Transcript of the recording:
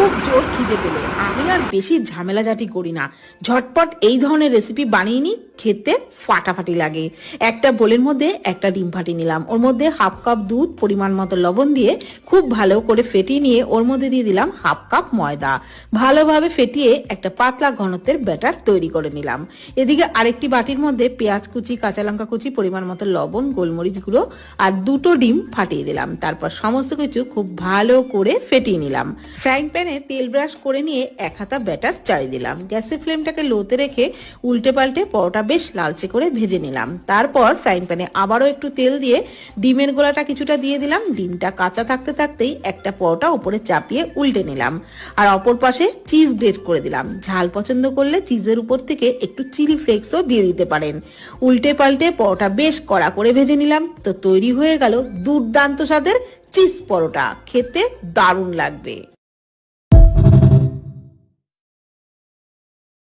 খুব জোর খিদে পেলে আমি আর বেশি ঝামেলাঝাটি করি না, ঝটপট এই ধরনের রেসিপি বানিয়ে নিই, খেতে ফাটাফাটি লাগে। একটা বোলের মধ্যে একটা ডিম ফাটিয়ে নিলাম, ওর মধ্যে হাফ কাপ দুধ, পরিমাণ মতো লবণ দিয়ে খুব ভালো করে ফেটিয়ে নিয়ে ওর মধ্যে দিয়ে দিলাম হাফ কাপ ময়দা। ভালোভাবে ফেটিয়ে একটা পাতলা ঘনত্বের ব্যাটার তৈরি করে নিলাম। এদিকে আরেকটি বাটির মধ্যে পেঁয়াজ কুচি, কাঁচা লঙ্কা কুচি, পরিমাণ মতো লবণ, গোলমরিচ গুঁড়ো আর দুটো ডিম ফাটিয়ে দিলাম। তারপর সমস্ত কিছু খুব ভালো করে ফেটিয়ে নিলাম। ফ্রাইং প্যানে তেল ব্রাশ করে নিয়ে এক হাতা ব্যাটার চাড়িয়ে দিলাম। গ্যাসের ফ্লেমটাকে লোতে রেখে উল্টে পাল্টে পরোটা বেশ লালচে করে ভেজে নিলাম। তারপর ফ্রাইং প্যানে আবারও একটু তেল দিয়ে ডিমের গোলাটা কিছুটা দিয়ে দিলাম। ডিমটা কাঁচা থাকতে থাকতেই একটা পরোটা উপরে চাপিয়ে উল্টে নিলাম, আর অপর পাশে চিজ গ্রেট করে দিলাম। ঝাল পছন্দ করলে চিজের উপর থেকে একটু চিলি ফ্লেক্সও দিয়ে দিতে পারেন। উল্টে পাল্টে পরোটা বেশ কড়া করে ভেজে নিলাম। তো তৈরি হয়ে গেল দুর্দান্ত স্বাদের চিজ পরোটা, খেতে দারুণ লাগবে।